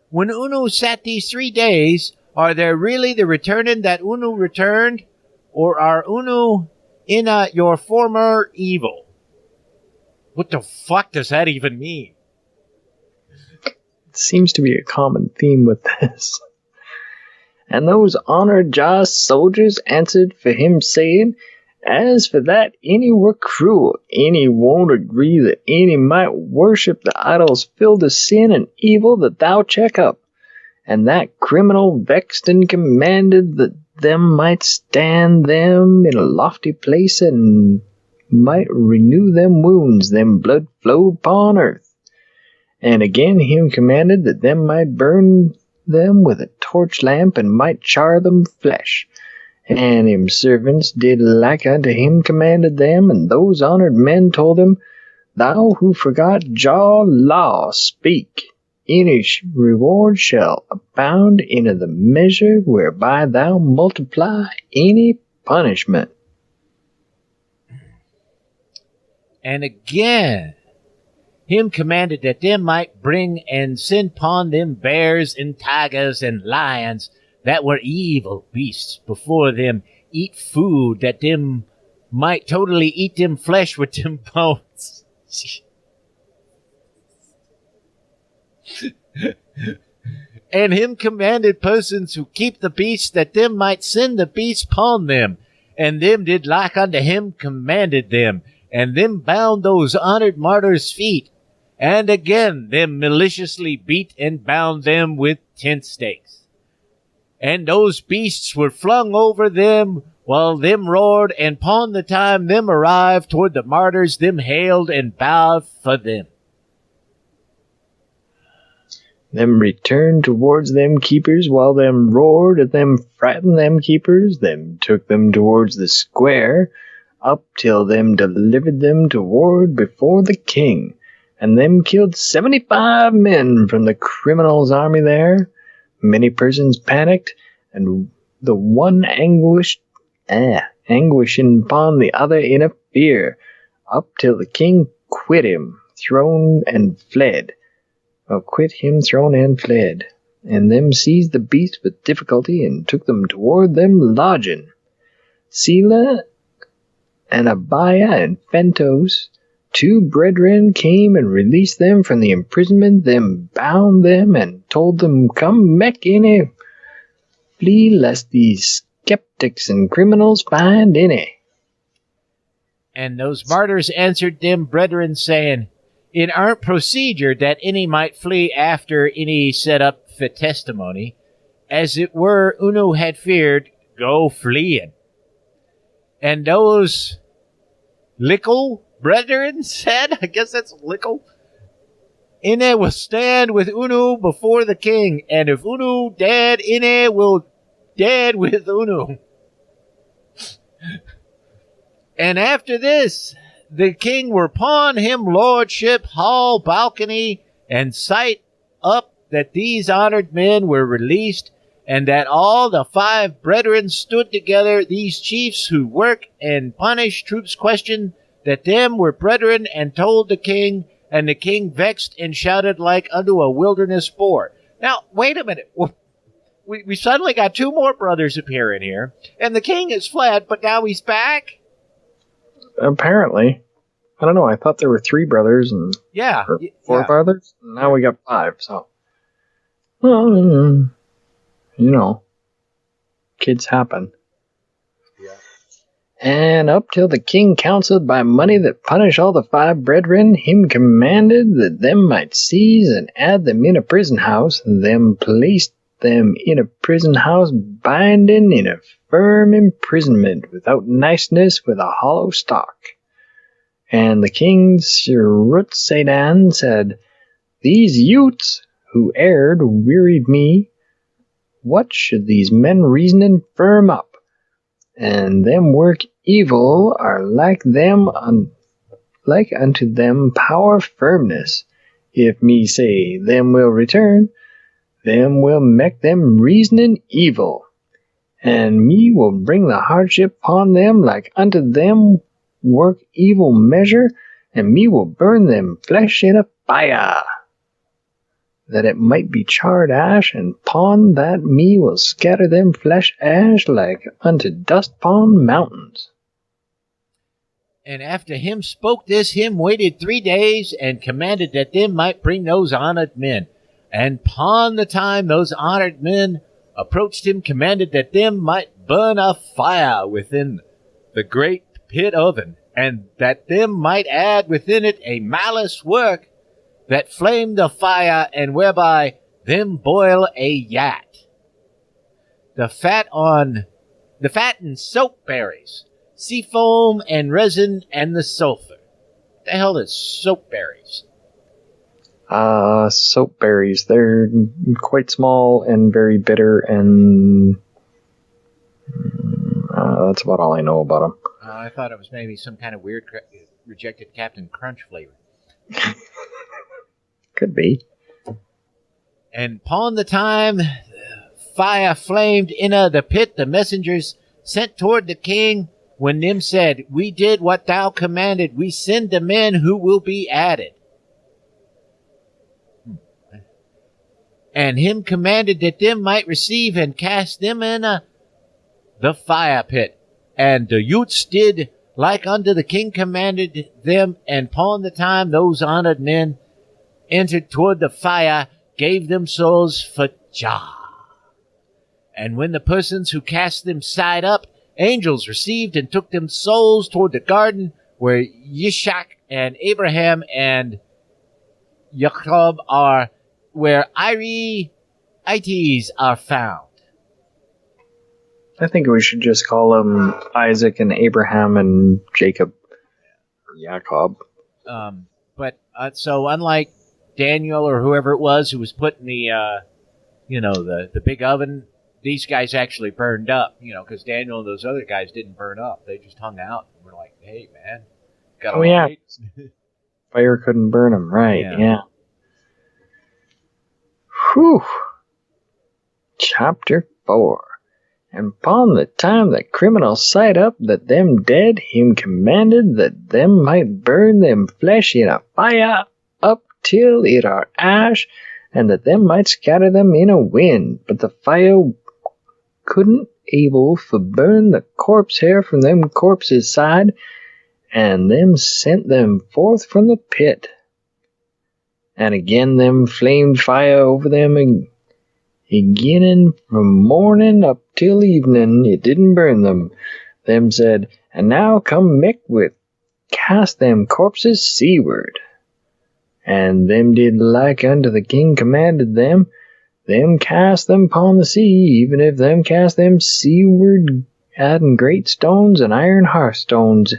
When Unu sat these 3 days, are there really the returning that Unu returned, or are Unu in your former evil? What the fuck does that even mean? It seems to be a common theme with this. And those honored Jah's soldiers answered for him, saying, As for that, any were cruel. Any won't agree that any might worship the idols filled with sin and evil that thou check up. And that criminal vexed and commanded that them might stand them in a lofty place and might renew them wounds, them blood flowed upon earth. And again him commanded that them might burn them with a torch lamp and might char them flesh. And him servants did like unto him commanded them, and those honored men told him, Thou who forgot Jah law, speak. any reward shall abound in the measure whereby thou multiply any punishment. And again, him commanded that them might bring and send upon them bears and tigers and lions that were evil beasts before them, eat food that them might totally eat them flesh with them bones. And him commanded persons who keep the beasts that them might send the beasts upon them, and them did like unto him commanded them, and them bound those honored martyrs' feet, and again them maliciously beat and bound them with tent stakes. And those beasts were flung over them while them roared, and upon the time them arrived toward the martyrs, them hailed and bowed for them. Them returned towards them keepers while them roared, and them frightened them keepers, them took them towards the square, up till them delivered them toward before the king, and them killed 75 men from the criminals' army there. Many persons panicked, and the one anguishing upon the other in a fear, up till the king quit him, thrown and fled. And them seized the beast with difficulty, and took them toward them lodging. Selah and Abiah and Phentos, 2 brethren, came and released them from the imprisonment, them bound them, and told them, Come mek any, flee lest these skeptics and criminals find any. And those martyrs answered them brethren, saying, It aren't procedure that any might flee after any set up for testimony. As it were, Uno had feared, go fleeing. And those Lickle brethren said, I guess that's Lickle, Ine will stand with Uno before the king, and if Uno dead, Ine will dead with Uno. And after this, the king were upon him lordship, hall, balcony, and sight up that these honored men were released, and that all the 5 brethren stood together, these chiefs who work and punish troops questioned that them were brethren, and told the king, and the king vexed and shouted like unto a wilderness boar. Now, wait a minute. We suddenly got 2 more brothers appearing here, and the king has fled, but now he's back? Apparently. I don't know, I thought there were 3 brothers and 4 brothers. Now we got 5, so. Well, kids happen. Yeah. And up till the king counseled by money that punish all the 5 brethren, him commanded that them might seize and add them in a prison house, and them placed them in a prison house, binding in a firm imprisonment, without niceness, with a hollow stock. And the king Shirutsedan said, These youths who erred wearied me. What should these men reason and firm up? And them work evil are like unto them power firmness. If me say them will return, them will make them reasoning evil. And me will bring the hardship upon them like unto them work evil measure, and me will burn them flesh in a fire, that it might be charred ash, and upon that me will scatter them flesh ash like unto dust upon mountains. And after him spoke this, him waited 3 days, and commanded that them might bring those honored men. And upon the time those honored men approached him, commanded that them might burn a fire within the great pit oven, and that them might add within it a malice work that flamed the fire, and whereby them boil a yat. The fat and soap berries, sea foam and resin, and the sulfur. What the hell is soap berries? Soap berries. They're quite small and very bitter, and that's about all I know about them. I thought it was maybe some kind of weird rejected Captain Crunch flavor. Could be. And upon the time fire flamed in the pit, the messengers sent toward the king, when them said, we did what thou commanded, we send the men who will be added. And him commanded that them might receive and cast them in the fire pit. And the youths did like unto the king commanded them, and upon the time those honored men entered toward the fire, gave them souls for Jah. And when the persons who cast them side up, angels received and took them souls toward the garden where Yishak and Abraham and Jacob are, where Ites are found. I think we should just call them Isaac and Abraham and Jacob. Or Jacob. So unlike Daniel or whoever it was who was put in the big oven, these guys actually burned up, because Daniel and those other guys didn't burn up. They just hung out. And we're like, hey, man. Got a light? Fire couldn't burn them, right, yeah. Whew. Chapter 4. And upon the time the criminals sight up that them dead, him commanded that them might burn them flesh in a fire up till it are ash, and that them might scatter them in a wind. But the fire couldn't able for burn the corpse hair from them corpses' side, and them sent them forth from the pit. And again them flamed fire over them, and beginning from morning up till evening, it didn't burn them. Them said, and now come Meqabyan, cast them corpses seaward. And them did like unto the king commanded them. Them cast them upon the sea, even if them cast them seaward, adding great stones and iron hearthstones,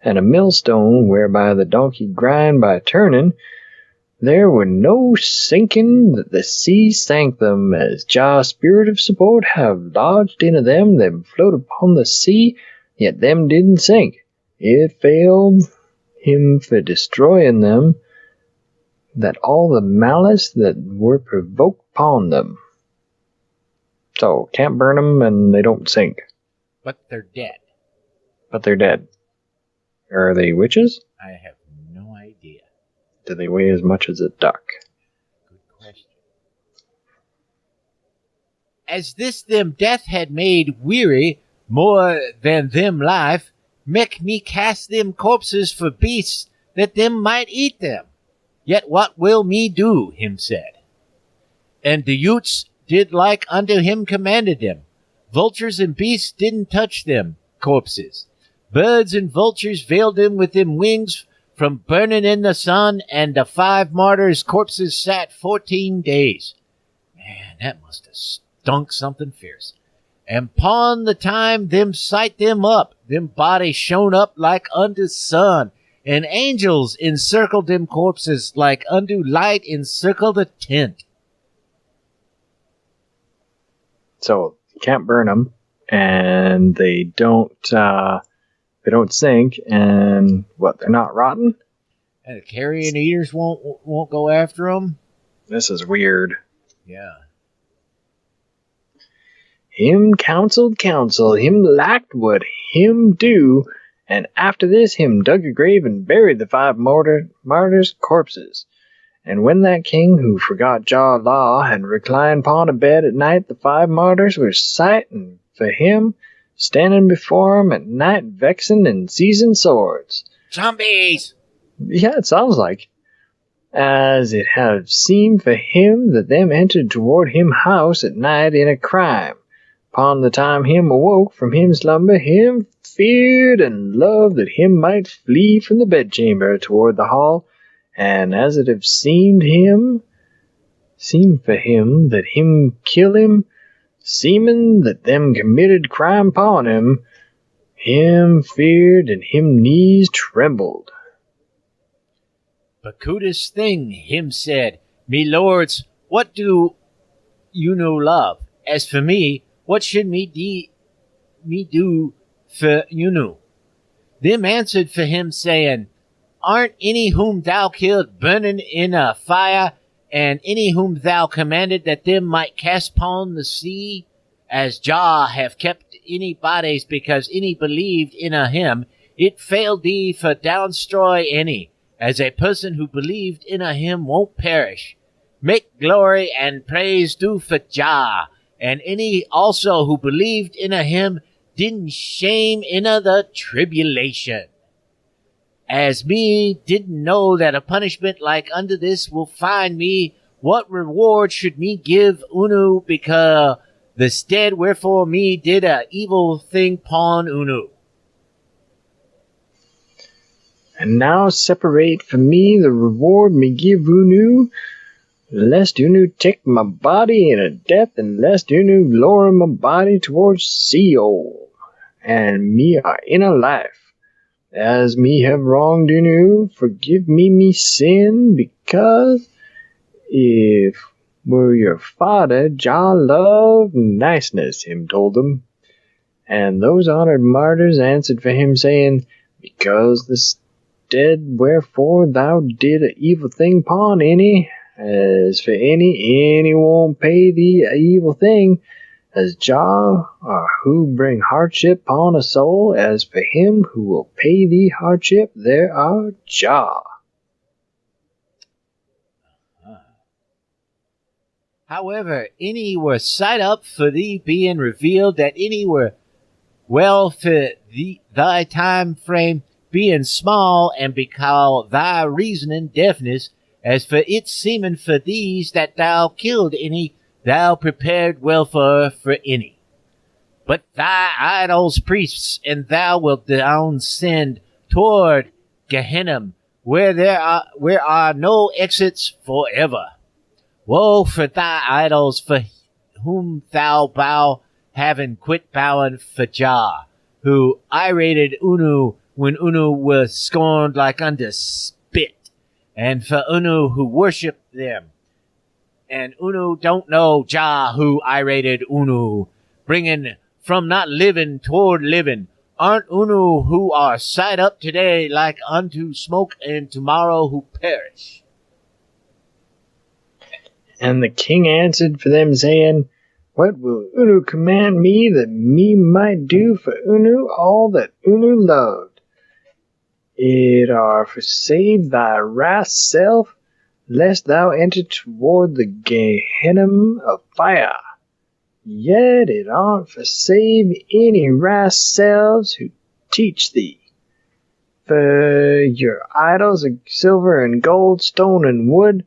and a millstone whereby the donkey grind by turning. There were no sinking that the sea sank them, as Jah's spirit of support have lodged into them. Them float upon the sea, yet them didn't sink. It failed him for destroying them, that all the malice that were provoked upon them. So, can't burn them and they don't sink. But they're dead. But they're dead. Are they witches? I have no idea. Do they weigh as much as a duck? Good question. As this them death had made weary more than them life, make me cast them corpses for beasts, that them might eat them. Yet what will me do? Him said. And the youths did like unto him commanded them. Vultures and beasts didn't touch them corpses. Birds and vultures veiled them with them wings from burning in the sun, and the 5 martyrs' corpses sat 14 days. Man, that must have stunk something fierce. And upon the time them sight them up, them bodies shone up like unto sun, and angels encircled them corpses like unto light encircled a tent. So you can't burn them, and they don't sink, and what? They're not rotten. And the carrion eaters won't go after them. This is weird. Yeah. Him counseled counsel, him liked what him do, and after this him dug a grave and buried the 5 martyrs' corpses. And when that king, who forgot Jah law, had reclined upon a bed at night, the 5 martyrs were sighting for him, standing before him at night, vexing and seizing swords. Zombies! Yeah, it sounds like. As it had seemed for him that them entered toward him house at night in a crime. Upon the time him awoke from him slumber, him feared and loved that him might flee from the bedchamber toward the hall, and as it have seemed for him that him kill him, seeming that them committed crime upon him, him feared and him knees trembled. But cutest thing, him said, me lords, what do you no love? As for me, what should me do for you know? Them answered for him, saying, aren't any whom thou killed burning in a fire, and any whom thou commanded that them might cast upon the sea, as Jah have kept any bodies, because any believed in a him, it failed thee for downstroy any, as a person who believed in a him won't perish. Make glory and praise due for Jah, and any also who believed in a him didn't shame in the tribulation. As me didn't know that a punishment like unto this will find me, what reward should me give Unu, because the stead wherefore me did a evil thing pon Unu? And now separate for me the reward me give Unu, lest Unu take my body in a death, and lest Unu lower my body towards Sheol, and me are in a life. As me have wronged Unu, forgive me sin, because if were your father, Jah loved niceness, him told them. And those honored martyrs answered for him, saying, because the stead wherefore thou did a evil thing pon any, as for any won't pay thee a evil thing, as Jah, or who bring hardship upon a soul, as for him who will pay thee hardship, there are Jah. However, any were set up for thee, being revealed that any were well for thy time frame, being small, and because thy reasoning deafness, as for it seeming for these that thou killed any, thou prepared welfare for any. But thy idols, priests, and thou wilt down send toward Gehenna, where are no exits forever. Woe for thy idols, for whom thou bow, having quit bowing for Jah, who irated Unu when Unu was scorned like unto spit, and for Unu who worship them. And Unu don't know Jah who irated Unu, bringing from not living toward living. Aren't Unu who are sight up today like unto smoke, and tomorrow who perish? And the king answered for them, saying, what will Unu command me, that me might do for Unu all that Unu loved? It are for save thy wrath self, lest thou enter toward the Gehenna of fire. Yet it aren't for save any wrath selves who teach thee. For your idols of silver and gold, stone and wood,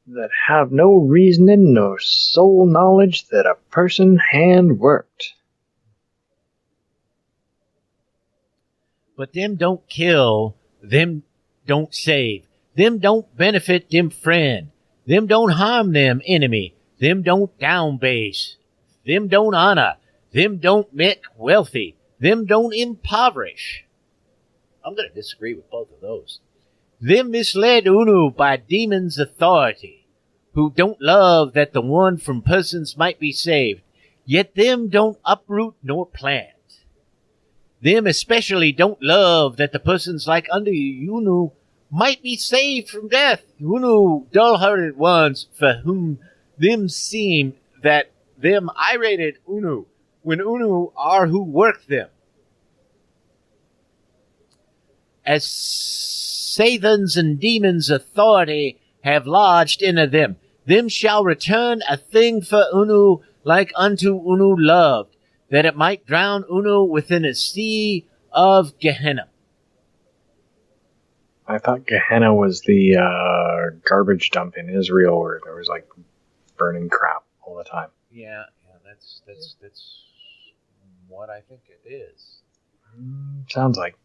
that have no reasoning nor soul knowledge, that a person hand worked. But them don't kill, them don't save, them don't benefit them friend, them don't harm them enemy, them don't downbase, them don't honor, them don't make wealthy, them don't impoverish. I'm going to disagree with both of those. Them misled Unu by demons' authority, who don't love that the one from persons might be saved, yet them don't uproot nor plant. Them especially don't love that the persons like unto Unu might be saved from death. Unu dull-hearted ones, for whom them seem that them irated Unu, when Unu are who work them. As Sathans and demons' authority have lodged in them, them shall return a thing for Unu like unto Unu loved, that it might drown Unu within a sea of Gehenna. I thought Gehenna was the garbage dump in Israel where there was like burning crap all the time. Yeah, that's what I think it is. Sounds like.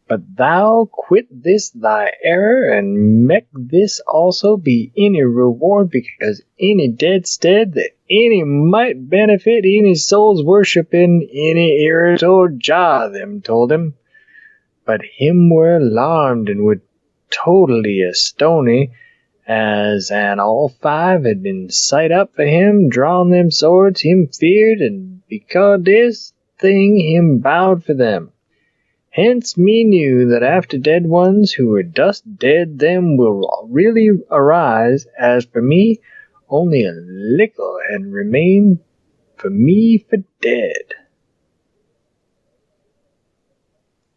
But thou quit this thy error, and make this also be any reward, because any dead stead that any might benefit any soul's worshiping any error toward Jah, them told him. But him were alarmed and would totally astony, as an all five had been sight up for him, drawn them swords, him feared, and because this thing him bowed for them. Hence me knew that after dead ones who were dust dead them will really arise. As for me, only a little had remained for me for dead.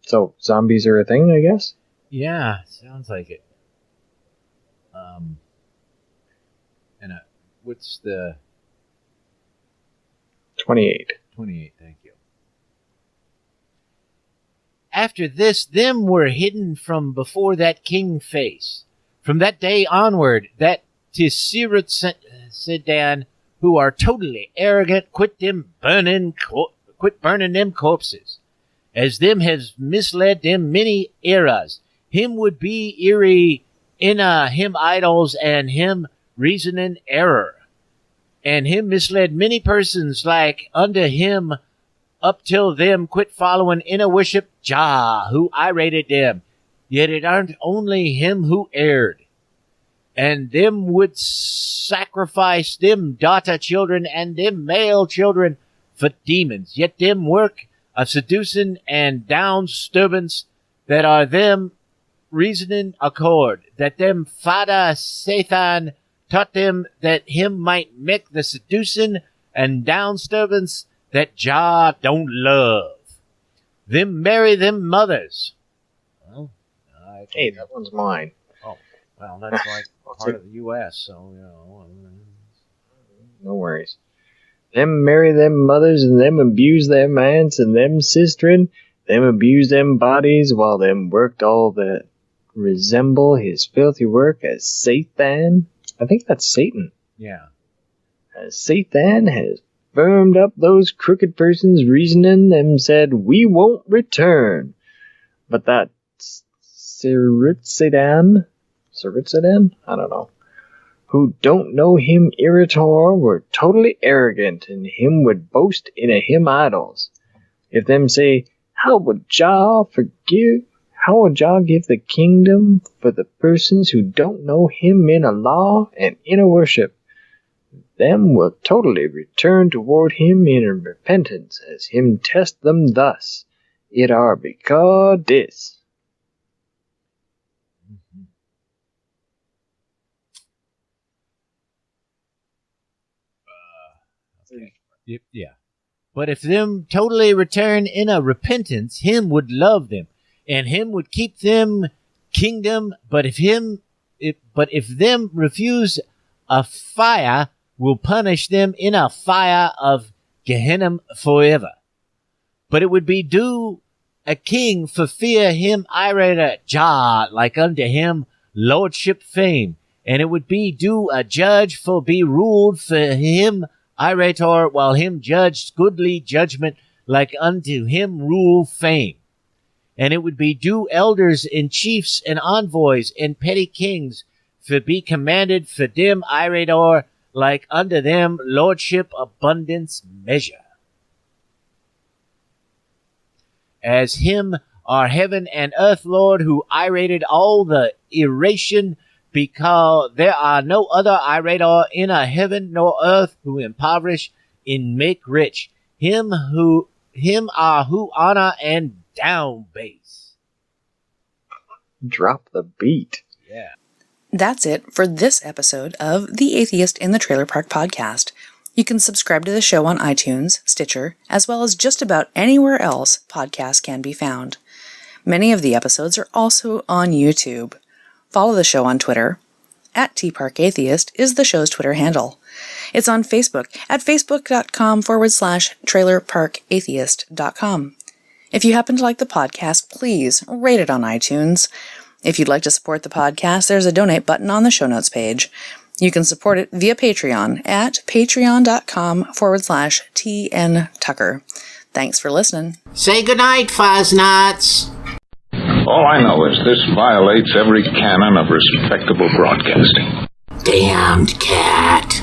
So, zombies are a thing, I guess? Yeah, sounds like it. What's the... 28. 28, thank you. After this, them were hidden from before that king face. From that day onward, that Tisirut Sedan, who are totally arrogant, quit burning them corpses, as them has misled them many eras. Him would be eerie in him idols and him reasoning error. And him misled many persons like unto him up till them quit following inner worship Jah, who irated them. Yet it aren't only him who erred. And them would sacrifice them daughter children and them male children for demons. Yet them work of seducing and downsturbance that are them reasoning accord, that them Father Satan taught them that him might make the seducing and downsturbance that Jah don't love. Them marry them mothers. Well, hey, that one's mine. Oh, well, that's like part of the U.S., so, you know. No worries. Them marry them mothers and them abuse them aunts and them sistren. Them abuse them bodies while them worked all that resemble his filthy work as Satan. I think that's Satan. Yeah. As Satan has firmed up those crooked persons reasoning, them said, we won't return. But that Siritzidan? I don't know. Who don't know him irritor were totally arrogant, and him would boast in a him idols. If them say, how would Jah give the kingdom for the persons who don't know him in a law and in a worship? Them will totally return toward him in a repentance, as him test them thus. It are because this. Okay. Yeah. But if them totally return in a repentance, him would love them, and him would keep them kingdom. But if them refuse a fire, will punish them in a fire of Gehenna forever. But it would be due a king for fear him irate Jah, like unto him lordship fame, and it would be due a judge for be ruled for him irator, while him judged goodly judgment, like unto him rule fame. And it would be due elders and chiefs and envoys and petty kings for be commanded for them irator, like unto them lordship abundance measure. As him are heaven and earth Lord, who irated all the iration, because there are no other irator in a heaven nor earth who impoverish and make rich. Him who honor and down base. Drop the beat. Yeah. That's it for this episode of The Atheist in the Trailer Park Podcast. You can subscribe to the show on iTunes, Stitcher, as well as just about anywhere else podcasts can be found. Many of the episodes are also on YouTube. Follow the show on Twitter. @TParkAtheist is the show's Twitter handle. It's on Facebook at facebook.com/trailerparkatheist.com. If you happen to like the podcast, please rate it on iTunes. If you'd like to support the podcast, there's a donate button on the show notes page. You can support it via Patreon at patreon.com/TNTucker. Thanks for listening. Say goodnight, Fosnots. All I know is this violates every canon of respectable broadcasting. Damned cat.